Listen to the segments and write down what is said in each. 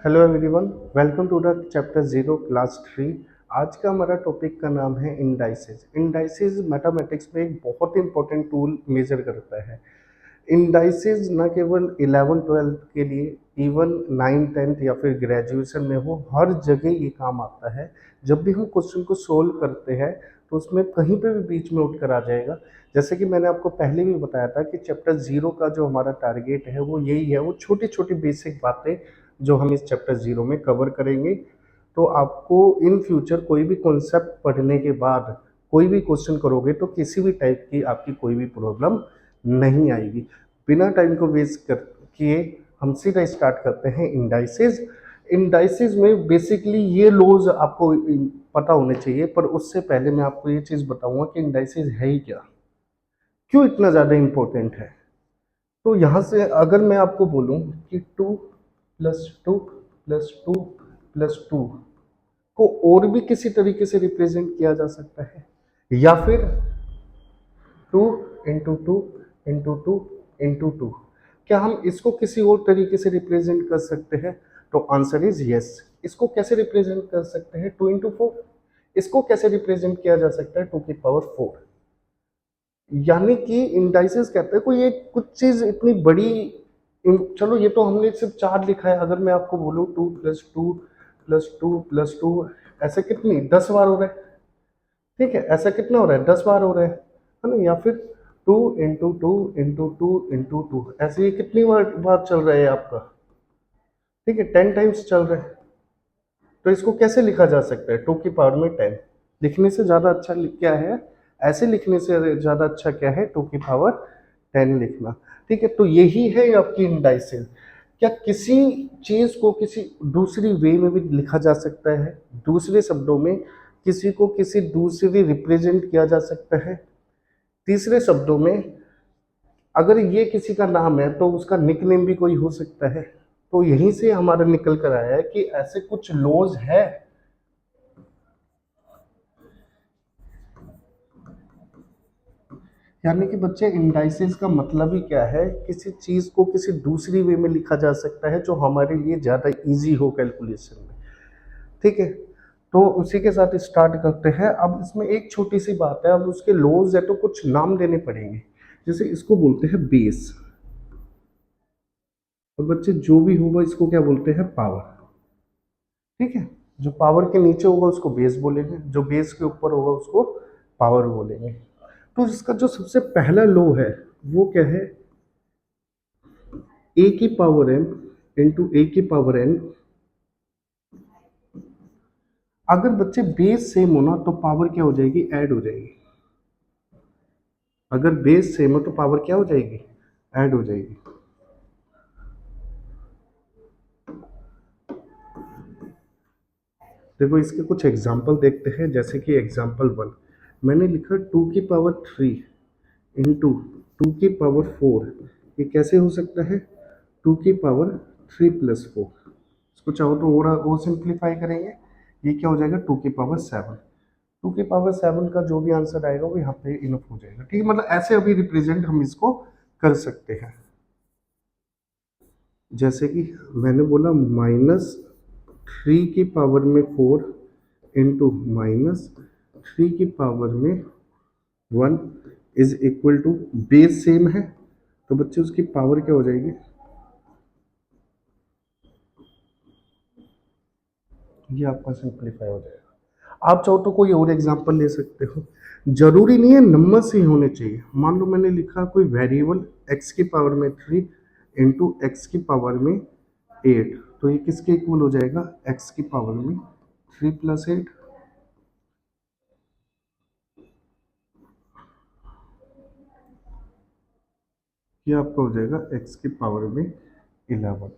Hello everyone, welcome to the chapter zero class three. आज का हमारा टॉपिक का नाम है इंडाइसेस। इंडाइसेस मैथमेटिक्स में एक बहुत इंपॉर्टेंट टूल मेजर करता है। इंडाइसेस न केवल 11 12 के लिए, इवन 9 10 या फिर ग्रेजुएशन में हो, हर जगह ये काम आता है। जब भी हम क्वेश्चन को सोल्व करते हैं तो उसमें कहीं पे भी बीच में उठ कर आ जाएगा। जैसे कि मैंने आपको पहले भी बताया था कि चैप्टर जीरो का जो हमारा टारगेट है वो यही है, वो छोटी छोटी बेसिक बातें जो हम इस चैप्टर जीरो में कवर करेंगे। तो आपको इन फ्यूचर कोई भी कॉन्सेप्ट पढ़ने के बाद कोई भी क्वेश्चन करोगे तो किसी भी टाइप की आपकी कोई भी प्रॉब्लम नहीं आएगी। बिना टाइम को वेस्ट कर किए हम सीधा स्टार्ट करते हैं इंडाइसेस। इंडाइसेस में बेसिकली ये लॉज आपको पता होने चाहिए, पर उससे पहले मैं आपको ये चीज़ बताऊंगा कि इंडाइसेस है ही क्या, क्यों इतना ज़्यादा इम्पोर्टेंट है। तो यहाँ से अगर मैं आपको बोलूँ कि two plus two plus two plus two को और भी किसी तरीके से रिप्रेजेंट किया जा सकता है, या फिर two into two into two into two, क्या हम इसको किसी और तरीके से रिप्रेजेंट कर सकते हैं? तो आंसर इज यस। इसको कैसे रिप्रेजेंट कर सकते हैं? Two into four. इसको कैसे रिप्रेजेंट किया जा सकता है? टू की पावर फोर। यानी कि इंडाइसेस कहते हैं कोई एक कुछ चीज इतनी बड़ी। चलो ये तो हमने सिर्फ चार लिखा है, अगर मैं आपको बोलूँ two plus two plus two plus two, ऐसे कितनी 10 बार हो रहा है। ठीक है, ऐसा कितना हो रहा है? 10 बार हो रहा है ना? या फिर two into two into two into two, ऐसे ये कितनी बार चल रहा है आपका? ठीक है, 10 टाइम्स चल रहा है। तो इसको कैसे लिखा जा सकता है? टू की पावर में 10। लिखने से ज़्यादा अच्छा क्या है? ऐसे लिखने से ज़्यादा अच्छा क्या है? टू की पावर 10 लिखना। ठीक है, तो यही है आपकी इंडाइसिस। क्या किसी चीज़ को किसी दूसरी वे में भी लिखा जा सकता है? दूसरे शब्दों में किसी को किसी दूसरी रिप्रेजेंट किया जा सकता है? तीसरे शब्दों में अगर ये किसी का नाम है तो उसका निकनेम भी कोई हो सकता है। तो यहीं से हमारा निकल कर आया है कि ऐसे कुछ लॉज है। यानी कि बच्चे, इंडाइसिस का मतलब ही क्या है? किसी चीज को किसी दूसरी वे में लिखा जा सकता है जो हमारे लिए ज्यादा इजी हो कैलकुलेशन में। ठीक है, तो उसी के साथ स्टार्ट करते हैं। अब इसमें एक छोटी सी बात है, अब उसके लॉज है तो कुछ नाम देने पड़ेंगे। जैसे इसको बोलते हैं बेस, और बच्चे जो भी होगा इसको क्या बोलते हैं? पावर। ठीक है, जो पावर के नीचे होगा उसको बेस बोलेंगे, जो बेस के ऊपर होगा उसको पावर बोलेंगे। तो इसका जो सबसे पहला लो है वो क्या है? ए की पावर एम इंटू ए की पावर एन। अगर बच्चे बेस सेम हो ना तो पावर क्या हो जाएगी? ऐड हो जाएगी। अगर बेस सेम हो तो पावर क्या हो जाएगी? ऐड हो जाएगी। देखो इसके कुछ एग्जाम्पल देखते हैं। जैसे कि एग्जाम्पल वन, मैंने लिखा टू की पावर थ्री इंटू टू की पावर फोर। ये कैसे हो सकता है? टू की पावर थ्री प्लस फोर। इसको चाहो तो और सिंप्लीफाई करेंगे, ये क्या हो जाएगा? टू की पावर सेवन। टू की पावर सेवन का जो भी आंसर आएगा वो यहाँ पे इनफ हो जाएगा। ठीक है, मतलब ऐसे अभी रिप्रेजेंट हम इसको कर सकते हैं। जैसे कि मैंने बोला माइनस थ्री की पावर में फोर इंटू माइनस थ्री की पावर में one is equal to, base same है तो बच्चे उसकी पावर क्या हो जाएगी? ये आपका सिंप्लीफाई हो जाएगा। आप चाहो तो कोई और एग्जांपल ले सकते हो, जरूरी नहीं है नंबर से ही होने चाहिए। मान लो मैंने लिखा कोई वेरिएबल एक्स की पावर में थ्री इंटू एक्स की पावर में एट, तो ये किसके इक्वल हो जाएगा? एक्स की पावर में थ्री प्लस एट। ये आपका हो जाएगा एक्स की पावर में 11।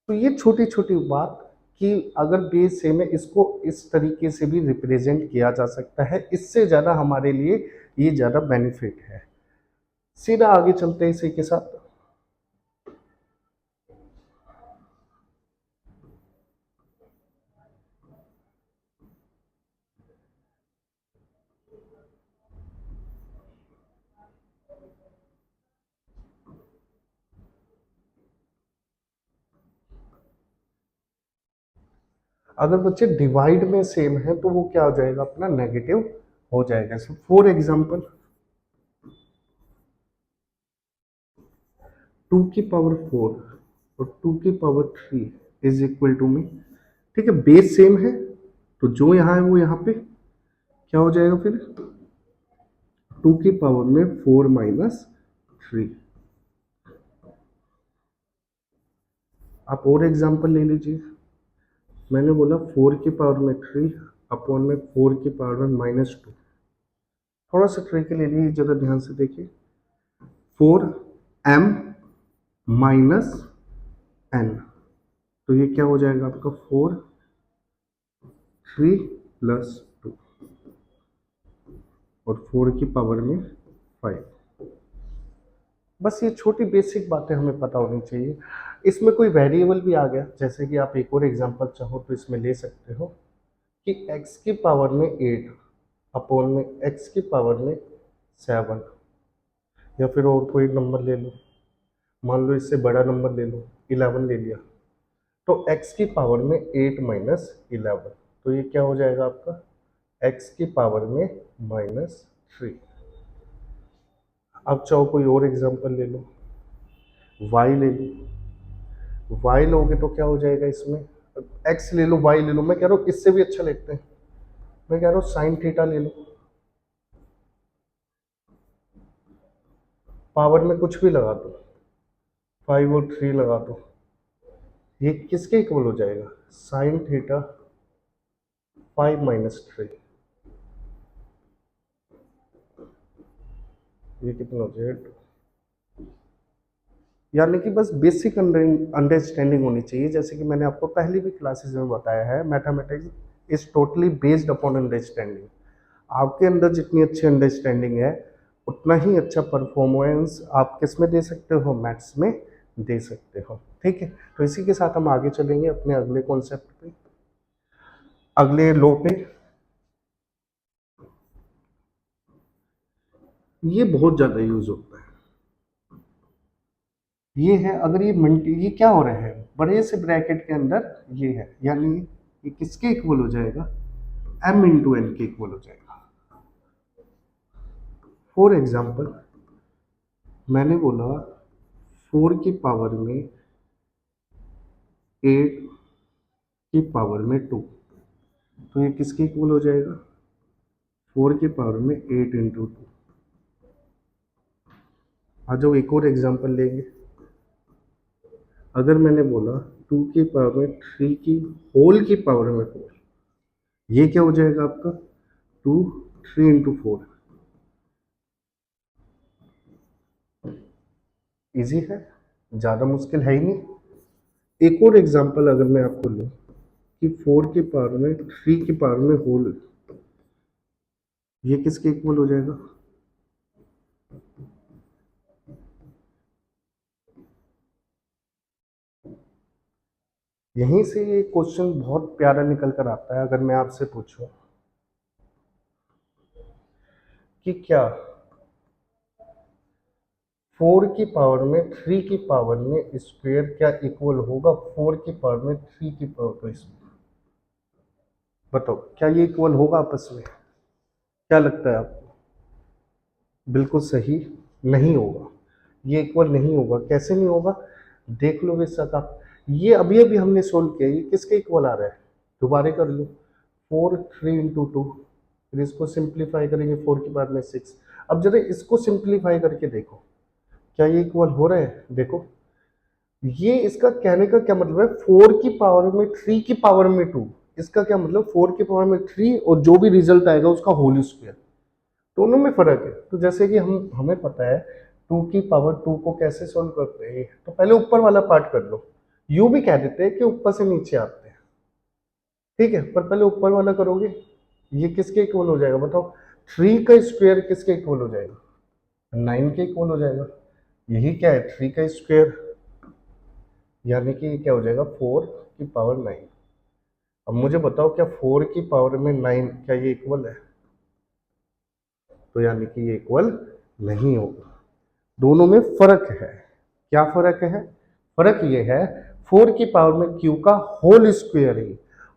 तो ये छोटी छोटी बात कि अगर बेस सेम है इसको इस तरीके से भी रिप्रेजेंट किया जा सकता है, इससे ज़्यादा हमारे लिए ये ज़्यादा बेनिफिट है। सीधा आगे चलते हैं इसी के साथ। अगर बच्चे डिवाइड में सेम है तो वो क्या हो जाएगा, अपना नेगेटिव हो जाएगा। फॉर एग्जाम्पल 2 की पावर 4 और 2 की पावर 3 इज इक्वल टू में, ठीक है, बेस सेम है तो जो यहाँ है वो यहाँ पे क्या हो जाएगा फिर, 2 की पावर में 4 - 3। आप और एग्जांपल ले लीजिए। मैंने बोला 4 की पावर में 3 अपॉन में 4 की पावर में -2। थोड़ा सा ट्रिक ले लीजिए, जरा ध्यान से देखिए। 4m-n, तो ये क्या हो जाएगा आपका 4 3 + 2 और 4 की पावर में 5। बस ये छोटी बेसिक बातें हमें पता होनी चाहिए। इसमें कोई वेरिएबल भी आ गया, जैसे कि आप एक और एग्जांपल चाहो तो इसमें ले सकते हो कि x की पावर में 8 अपॉन में x की पावर में 7, या फिर और कोई नंबर ले लो, मान लो इससे बड़ा नंबर ले लो, 11 ले लिया, तो x की पावर में 8 - 11, तो ये क्या हो जाएगा आपका x की पावर में -3। अब चाहो कोई और एग्जांपल ले लो, y ले लो, y लोगे तो क्या हो जाएगा इसमें, x ले लो y ले लो, मैं कह रहा हूँ इससे भी अच्छा लिखते हैं, मैं कह रहा हूँ साइन थीटा ले लो, पावर में कुछ भी लगा दो, 5 और 3 लगा दो, ये किसके इक्वल हो जाएगा, साइन थीटा 5 - 3, ये कितना हो जाएगा। यानी कि बस बेसिक अंडरस्टैंडिंग होनी चाहिए, जैसे कि मैंने आपको पहले भी क्लासेस में बताया है, mathematics is totally based upon understanding. आपके अंदर जितनी अच्छी अंडरस्टैंडिंग है उतना ही अच्छा परफॉर्मेंस आप किस में दे सकते हो, मैथ्स में दे सकते हो, ठीक है। तो इसी के साथ हम आगे चलेंगे अपने अगले कॉन्सेप्ट पे, अगले लॉ पे। ये बहुत ज़्यादा यूज होता है, ये है, अगर ये क्या हो रहा है, बड़े से ब्रैकेट के अंदर ये है, यानी ये किसके इक्वल हो जाएगा, m × n के इक्वल हो जाएगा। फॉर एग्जाम्पल मैंने बोला 4 की पावर में 8 की पावर में 2, तो ये किसके इक्वल हो जाएगा, 4 की पावर में 8 × 2। आ जाओ एक और एग्जाम्पल लेंगे। अगर मैंने बोला 2 की पावर में 3 की होल की पावर में 4, ये क्या हो जाएगा आपका 2 3 × 4। इजी है, ज़्यादा मुश्किल है ही नहीं। एक और एग्जांपल अगर मैं आपको लूँ कि 4 की पावर में 3 की पावर में होल, ये किसके इक्वल हो जाएगा, यहीं से ये क्वेश्चन बहुत प्यारा निकल कर आता है। अगर मैं आपसे पूछूं कि क्या 4 की पावर में 3 की पावर में स्क्वायर क्या इक्वल होगा 4 की पावर में 3 की पावर का स्क्वायर, बताओ क्या ये इक्वल होगा आपस में, क्या लगता है आपको। बिल्कुल सही, नहीं होगा, ये इक्वल नहीं होगा। कैसे नहीं होगा, देख लो बेशक आप, ये अभी अभी हमने सोल्व किया, ये किसके इक्वल आ रहा है, दोबारा कर लो, 4 3 × 2, फिर इसको सिंप्लीफाई करेंगे 4 की पावर में 6। अब जरा इसको सिंप्लीफाई करके देखो क्या ये इक्वल हो रहा है, देखो ये इसका कहने का क्या मतलब है, 4 की पावर में 3 की पावर में 2, इसका क्या मतलब 4 की पावर में 3 और जो भी रिजल्ट आएगा उसका होल स्क्वायर, दोनों में फर्क है। तो जैसे कि हमें पता है 2 की पावर 2 को कैसे सोल्व करते हैं, तो पहले ऊपर वाला पार्ट कर लो, यूं भी कह देते हैं कि ऊपर से नीचे आते हैं, ठीक है, पर पहले ऊपर वाला करोगे, ये किसके इक्वल हो जाएगा बताओ, 3 का स्क्वायर किसके इक्वल हो जाएगा, 9 के इक्वल हो जाएगा। यही क्या है 3 का स्क्वायर, यानी कि ये क्या हो जाएगा 4 की पावर 9। अब मुझे बताओ क्या 4 की पावर में 9 क्या ये इक्वल है, तो यानी कि ये इक्वल नहीं होगा, दोनों में फर्क है। क्या फर्क है, फर्क ये है 4 की पावर में क्यू का होल स्क्वायर है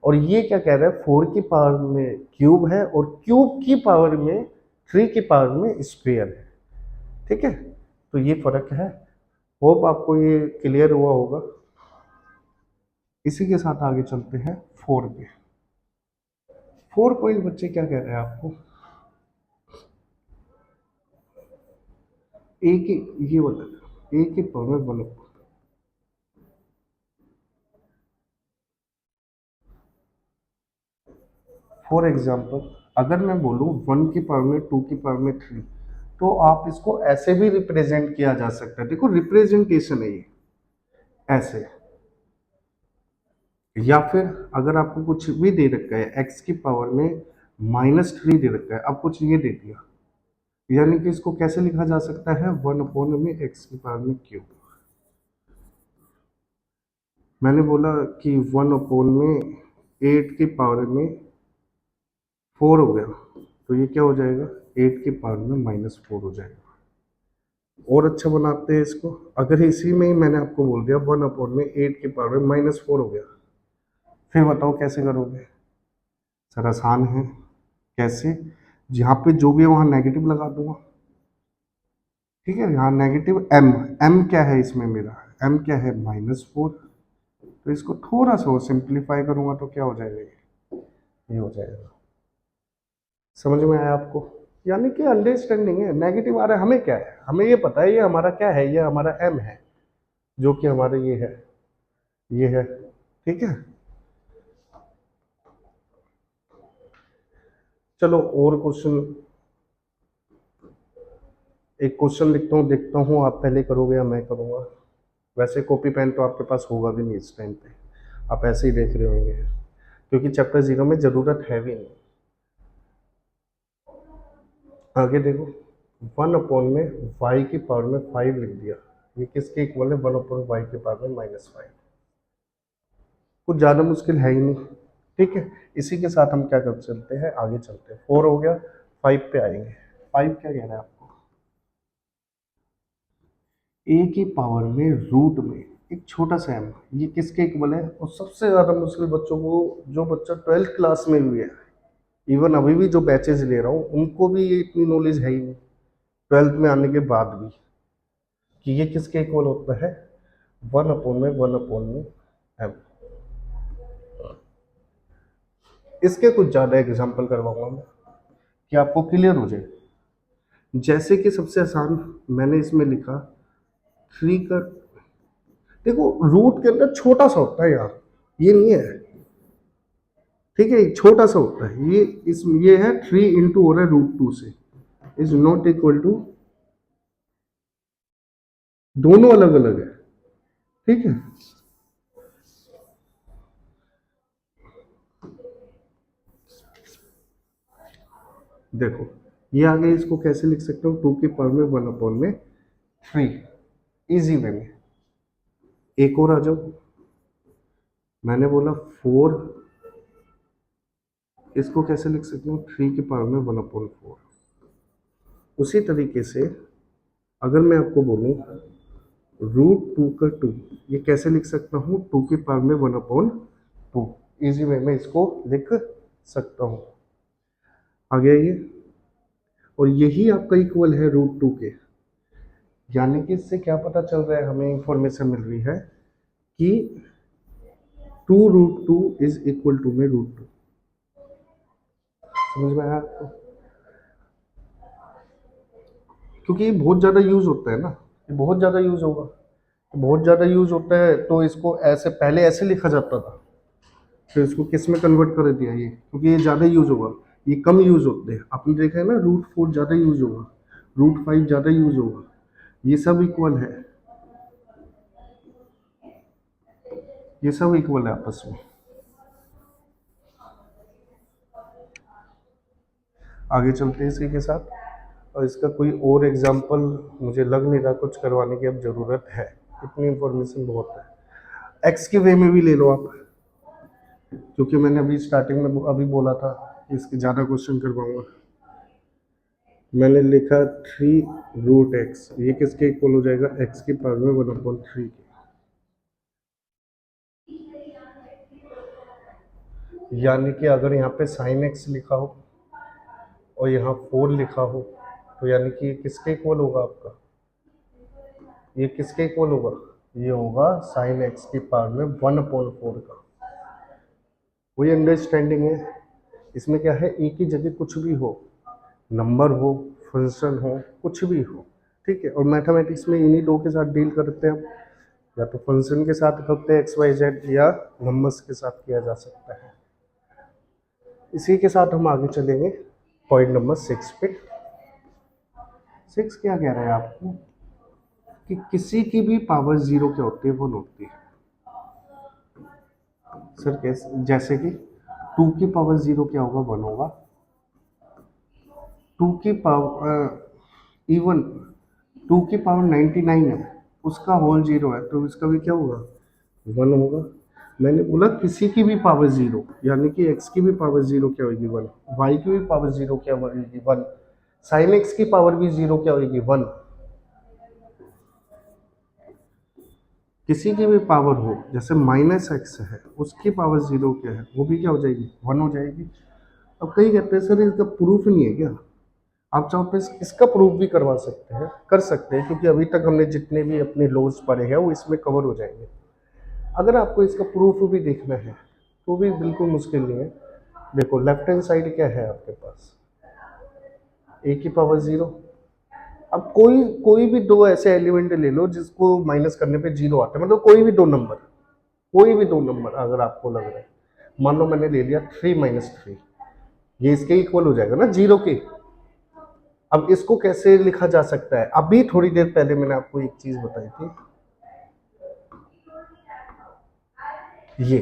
और ये क्या कह रहा है, 4 की पावर में क्यूब है और क्यूब की पावर में 3 की पावर में स्क्वायर है। ठीक है, तो ये फर्क है। होप आपको ये क्लियर हुआ होगा। इसी के साथ आगे चलते हैं 4 पे। 4 पॉइंट बच्चे क्या कह रहे हैं आपको, ए की, ये बता, ए की पावर में 1 फॉर एग्जाम्पल अगर मैं बोलूँ 1 की पावर में 2 की पावर में 3, तो आप इसको ऐसे भी रिप्रेजेंट किया जा सकता है। देखो रिप्रेजेंटेशन है ये, ऐसे। या फिर अगर आपको कुछ भी दे रखा है x की पावर में -3 दे रखा है, अब कुछ ये दे दिया, यानी कि इसको कैसे लिखा जा सकता है, 1 में x की पावर में क्यूब। मैंने बोला कि 1 में 8 की पावर में 4 हो गया, तो ये क्या हो जाएगा, 8 की पावर में -4 हो जाएगा। और अच्छा बनाते हैं इसको, अगर इसी में ही मैंने आपको बोल दिया 1 में 8 की पावर में -4 हो गया, फिर बताओ कैसे करोगे। सर आसान है। कैसे, जहाँ पे जो भी है वहाँ नेगेटिव लगा दूंगा। ठीक है, यहाँ नेगेटिव m, m क्या है इसमें मेरा, m क्या है -4, तो इसको थोड़ा सा और सिंप्लीफाई करूंगा तो क्या हो जाएगा, ये हो जाएगा। समझ में आया आपको, यानी कि अंडरस्टैंडिंग है। नेगेटिव आ रहा है, हमें क्या है, हमें ये पता है ये हमारा क्या है, ये हमारा m है, जो कि हमारा ये है, ये है। ठीक है, चलो और क्वेश्चन, एक क्वेश्चन लिखता हूँ, देखता हूँ आप पहले करोगे या मैं करूँगा। वैसे कॉपी पेन तो आपके पास होगा भी नहीं इस टाइम पे, आप ऐसे ही देख रहे होंगे, क्योंकि चैप्टर 0 में ज़रूरत है भी नहीं। आगे देखो, 1 में y की पावर में 5 लिख दिया, ये किसके इक्वल है, 1/y की पावर में -5। कुछ ज़्यादा मुश्किल है ही नहीं। ठीक है, इसी के साथ हम क्या कर चलते हैं, आगे चलते हैं। 4 हो गया, 5 पे आएंगे। 5 क्या कह रहा है आपको, a की पावर में रूट में एक छोटा सा m, ये किसके इक्वल है। और सबसे ज़्यादा मुश्किल बच्चों को, जो बच्चा 12th क्लास में भी है, इवन अभी भी जो बैचेज ले रहा हूँ उनको भी ये इतनी नॉलेज है ही नहीं 12th में आने के बाद भी, कि ये किसके इक्वल होता है, 1/1/m। इसके कुछ ज़्यादा एग्जाम्पल करवाऊंगा मैं, कि आपको क्लियर हो जाए। जैसे कि सबसे आसान मैंने इसमें लिखा 3 का, देखो रूट के अंदर छोटा सा होता है यार, ये नहीं है। ठीक है, छोटा सा होता है ये, इस ये है 3 इंटू हो रहा है √2 से, इज नॉट इक्वल टू, दोनों अलग अलग है। ठीक है, देखो ये आगे इसको कैसे लिख सकते हो, 2 की पावर में 1/3, इजी वे में। एक और आ जाओ, मैंने बोला 4, इसको कैसे लिख सकते हो, 3 की पावर में 1/4। उसी तरीके से अगर मैं आपको बोलूं √2 का 2, ये कैसे लिख सकता हूँ, 2 की पावर में 1/2, इजी वे में इसको लिख सकता हूँ। आ गया ये, और यही आपका इक्वल है √2 के, यानी कि इससे क्या पता चल रहा है, हमें इंफॉर्मेशन मिल रही है कि 2√2 इज इक्वल टू में √2। समझ में आया आपको, क्योंकि ये बहुत ज़्यादा यूज होता है ना, ये बहुत ज़्यादा यूज होगा, बहुत ज़्यादा यूज होता है, तो इसको ऐसे पहले ऐसे लिखा जाता था, फिर इसको किस में कन्वर्ट कर दिया ये, क्योंकि ये ज़्यादा यूज होगा, ये कम यूज होते हैं। आपने देखा है ना, √4 ज़्यादा यूज होगा, √5 ज़्यादा यूज होगा, ये सब इक्वल है, ये सब इक्वल है आपस में। आगे चलते हैं इसी के साथ, और इसका कोई और एग्जांपल मुझे लग नहीं रहा कुछ करवाने की अब ज़रूरत है, इतनी इंफॉर्मेशन बहुत है। एक्स के वे में भी ले लो आप, क्योंकि मैंने अभी स्टार्टिंग में अभी बोला था इसके ज़्यादा क्वेश्चन करवाऊंगा। मैंने लिखा 3√x, ये किसके इक्वल हो जाएगा, x की पावर में 1/3 के। यानी कि अगर यहाँ पे साइन एक्स लिखा हो और यहाँ 4 लिखा हो तो यानी कि ये किसके इक्वल होगा आपका, ये किसके इक्वल होगा, ये होगा साइन एक्स की पावर में 1/4 का। वही अंडरस्टैंडिंग है। इसमें क्या है, एक ही जगह कुछ भी हो, नंबर हो, फंक्शन हो, कुछ भी हो, ठीक है। और मैथमेटिक्स में इन्हीं दो के साथ डील करते हैं हम, या तो फंक्शन के साथ करते हैं एक्स वाई जेड, या नंबर्स के साथ किया जा सकता है। इसी के साथ हम आगे चलेंगे पॉइंट नंबर 6 पे। 6 क्या कह रहा है आपको कि किसी की भी पावर 0 क्या होती है, 1 होती है। सर कैसे, जैसे कि 2 की पावर 0 क्या होगा, 1 होगा। 2 की पावर इवन 2 की पावर 99 है, उसका होल 0 है, तो इसका भी क्या होगा, 1 होगा। मैंने बोला किसी की भी पावर 0, यानी कि x की भी पावर 0 क्या होगी, 1। y की भी पावर 0 क्या होगी, 1। साइन x की पावर भी 0 क्या होगी, 1। किसी की भी पावर हो, जैसे -x है, उसकी पावर 0 क्या है, वो भी क्या हो जाएगी, 1 हो जाएगी। अब कई कहते हैं सर इसका प्रूफ नहीं है क्या, आप चाहो तो इसका प्रूफ भी करवा सकते हैं, कर सकते हैं, क्योंकि अभी तक हमने जितने भी अपने लॉज पढ़े हैं वो इसमें कवर हो जाएंगे। अगर आपको इसका प्रूफ भी देखना है तो भी बिल्कुल मुश्किल नहीं है। देखो लेफ्ट हैंड साइड क्या है आपके पास, ए की पावर 0। अब कोई कोई भी दो ऐसे एलिमेंट ले लो जिसको माइनस करने पे 0 आता है, मतलब कोई भी दो नंबर अगर आपको लग रहा है, मान लो मैंने ले लिया 3 - 3, ये इसके इक्वल हो जाएगा ना 0 के। अब इसको कैसे लिखा जा सकता है, अभी थोड़ी देर पहले मैंने आपको एक चीज बताई थी, ये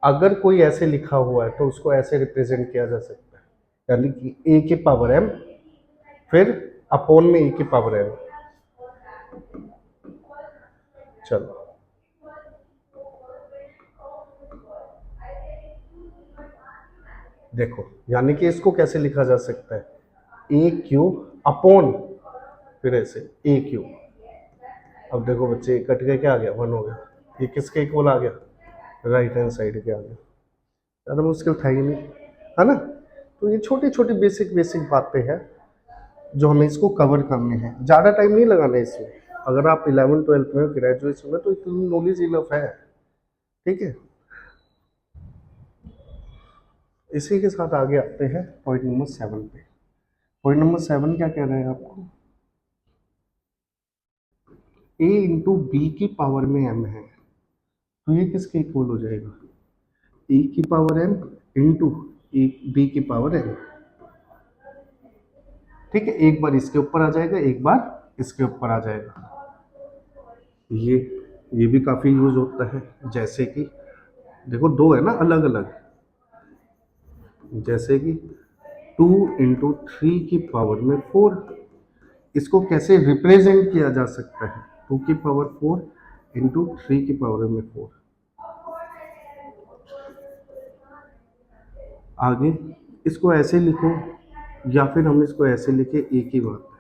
अगर कोई ऐसे लिखा हुआ है तो उसको ऐसे रिप्रेजेंट किया जा सकता है, यानी कि ए की पावर m, फिर अपोन में ए की पावर n। चलो देखो, यानी कि इसको कैसे लिखा जा सकता है, ए क्यूब अपोन, फिर ऐसे ए क्यूब। अब देखो बच्चे, कट के क्या आ गया, 1 हो गया। ये किसके इक्वल आ गया, राइट हैंड साइड के आ गया। ज़्यादा मुश्किल था ही नहीं, है ना। तो ये छोटी छोटी बेसिक बेसिक बातें हैं जो हमें इसको कवर करने हैं, ज़्यादा टाइम नहीं लगाना है इसमें। अगर आप 11th-12th में, ग्रेजुएशन में, तो इतनी नॉलेज इनफ है, ठीक है। इसी के साथ आगे आते हैं पॉइंट नंबर 7 पे। पॉइंट नंबर 7 क्या कह रहे हैं आपको, a इंटू बी की पावर में m है, तो ये किसके इक्वल हो जाएगा, e की पावर m इंटू बी की पावर n। ठीक है, एक बार इसके ऊपर आ जाएगा, एक बार इसके ऊपर आ जाएगा। ये ये भी काफ़ी यूज होता है, जैसे कि देखो दो है ना अलग अलग, जैसे कि 2 × 3 की पावर में 4, इसको कैसे रिप्रेजेंट किया जा सकता है, 2 की पावर 4 इंटू 3 की पावर में 4। आगे इसको ऐसे लिखो, या फिर हम इसको ऐसे लिखे, एक ही बात है।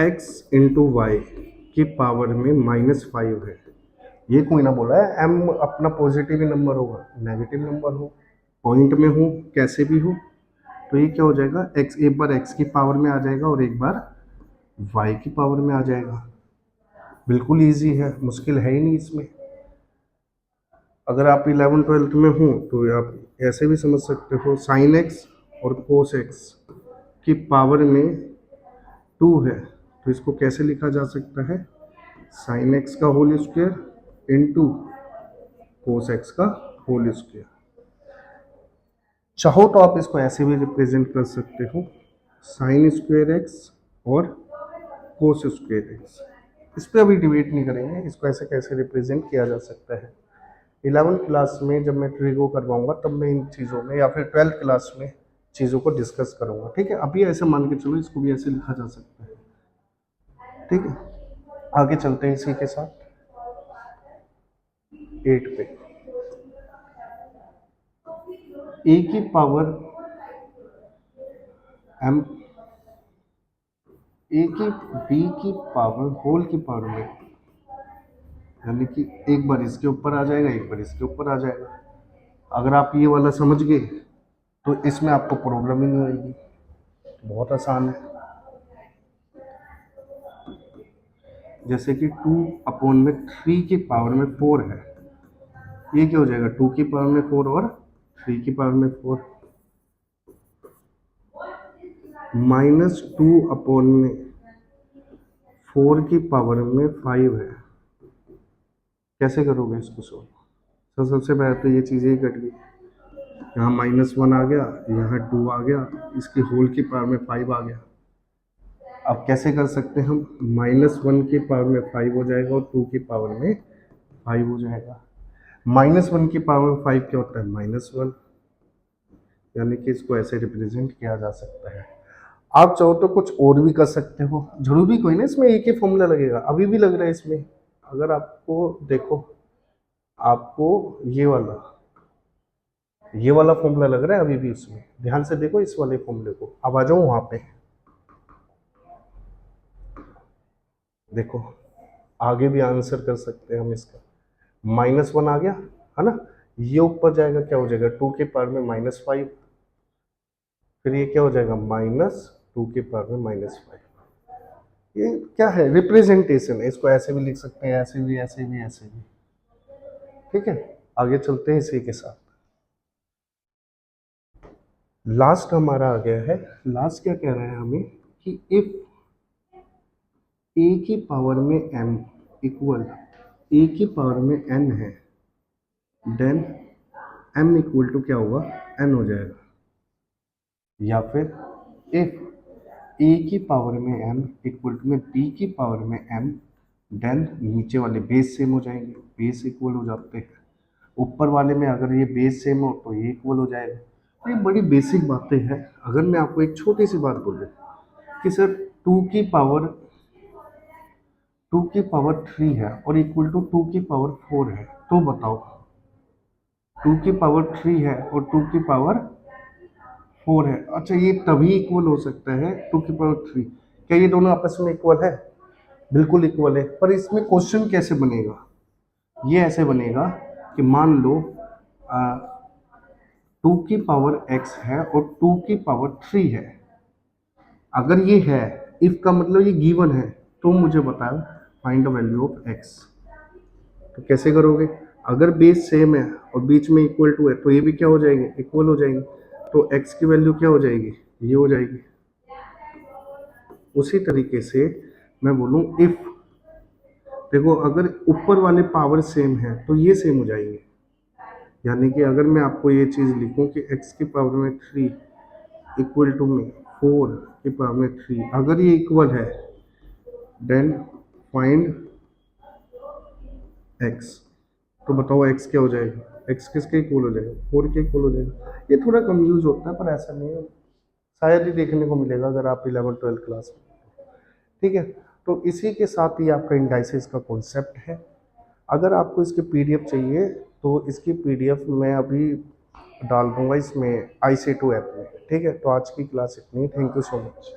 x इंटू वाई की पावर में -5 है, ये कोई ना बोला है, m अपना पॉजिटिव ही नंबर होगा, नेगेटिव नंबर हो, पॉइंट में हो, कैसे भी हो, तो ये क्या हो जाएगा, x एक बार x की पावर में आ जाएगा और एक बार y की पावर में आ जाएगा। बिल्कुल इजी है, मुश्किल है ही नहीं इसमें। अगर आप 11th-12th में हो तो आप ऐसे भी समझ सकते हो, साइन एक्स और कोस एक्स की पावर में 2 है, तो इसको कैसे लिखा जा सकता है, साइन एक्स का whole square into cos x का होल स्क्वायर। चाहो तो आप इसको ऐसे भी रिप्रेजेंट कर सकते हो, साइन स्क्वायर एक्स और कोस स्क्वायर एक्स। इस पर अभी डिबेट नहीं करेंगे, इसको ऐसे कैसे रिप्रेजेंट किया जा सकता है। 11th क्लास में जब मैं ट्रिगो करवाऊंगा तब मैं इन चीज़ों में, या फिर 12th क्लास में चीज़ों को डिस्कस करूंगा, ठीक है। अभी ऐसे मान के चलो, इसको भी ऐसे लिखा जा सकता है, ठीक है। आगे चलते हैं इसी के साथ 8 पे। ए की पावर m ए की बी की पावर होल की पावर में, यानी कि एक बार इसके ऊपर आ जाएगा, एक बार इसके ऊपर आ जाएगा। अगर आप ये वाला समझ गए तो इसमें आपको प्रॉब्लम ही नहीं होगी, बहुत आसान है। जैसे कि 2/3 की पावर में 4 है, ये क्या हो जाएगा, 2 की पावर में 4 और 3 की पावर में 4, -2/4 की पावर में 5 है। कैसे करोगे इसको सोल्व? तो सबसे पहले तो ये चीज़ें ही कट गई, यहाँ -1 आ गया, यहाँ 2 आ गया, इसकी होल की पावर में 5 आ गया। अब कैसे कर सकते हैं हम, -1 की पावर में 5 हो जाएगा और 2 की पावर में 5 हो जाएगा। -1 की पावर में 5 क्या होता है, -1, यानी कि इसको ऐसे रिप्रेजेंट किया जा सकता है। आप चाहो तो कुछ और भी कर सकते हो, जरूरी कोई ना इसमें एक ही फॉर्मूला लगेगा, अभी भी लग रहा है इसमें। अगर आपको देखो, आपको ये वाला फॉर्मूला लग रहा है अभी भी उसमें, ध्यान से देखो इस वाले फॉर्मूले को। अब आ जाओ वहां पे, देखो आगे भी आंसर कर सकते हैं हम इसका। -1 आ गया है ना, ये ऊपर जाएगा, क्या हो जाएगा, 2 के पावर में -5, फिर ये क्या हो जाएगा, -2 के पावर में -5। ये क्या है, रिप्रेजेंटेशन है, इसको ऐसे भी लिख सकते हैं, ऐसे भी, ऐसे भी, ऐसे भी। ठीक है, आगे चलते हैं इसी के साथ। लास्ट हमारा आ गया है, लास्ट क्या कह रहा है हमें कि इफ ए की पावर में m इक्वल ए की पावर में n है, देन m इक्वल टू क्या होगा, n हो जाएगा। या फिर इफ ए की पावर में m इक्वल टू में b की पावर में m, देन नीचे वाले बेस सेम हो जाएंगे, बेस इक्वल हो जाते हैं। ऊपर वाले में अगर ये बेस सेम हो तो ये इक्वल हो जाएगा। तो ये बड़ी बेसिक बातें हैं। अगर मैं आपको एक छोटी सी बात बोलूँ कि सर 2 की पावर 3 है और इक्वल टू 2 की पावर 4 है, तो बताओ 2 की पावर 3 है और 2 की पावर 4 है, अच्छा ये तभी इक्वल हो सकता है 2 की पावर 3, क्या ये दोनों आपस में इक्वल है? बिल्कुल इक्वल है। पर इसमें क्वेश्चन कैसे बनेगा, ये ऐसे बनेगा कि मान लो 2 की पावर x है और 2 की पावर 3 है। अगर ये है, इफ का मतलब ये गिवन है, तो मुझे बताओ find the value of x। तो कैसे करोगे, अगर बेस सेम है और बीच में इक्वल टू है तो ये भी क्या हो जाएंगे, इक्वल हो जाएंगे। तो x की वैल्यू क्या हो जाएगी, ये हो जाएगी। उसी तरीके से मैं बोलूँ इफ, देखो अगर ऊपर वाले पावर सेम है तो ये सेम हो जाएंगे। यानी कि अगर मैं आपको ये चीज़ लिखूं कि x की पावर में 3 इक्वल टू में 4 की पावर में 3, अगर ये इक्वल है देन फाइंड x। तो बताओ x क्या हो जाएगा, x किसके इक्वल हो जाएगा, 4 के इक्वल हो जाएगा। ये थोड़ा कंफ्यूज होता है पर ऐसा नहीं है, शायद ही देखने को मिलेगा अगर आप 11th-12th क्लास में। ठीक है, तो इसी के साथ ही आपका इंडाइसिस का कॉन्सेप्ट है। अगर आपको इसकी पीडीएफ चाहिए तो इसकी पीडीएफ मैं अभी डाल दूंगा इसमें IC2 ऐप में। ठीक है, तो आज की क्लास इतनी, थैंक यू सो मच।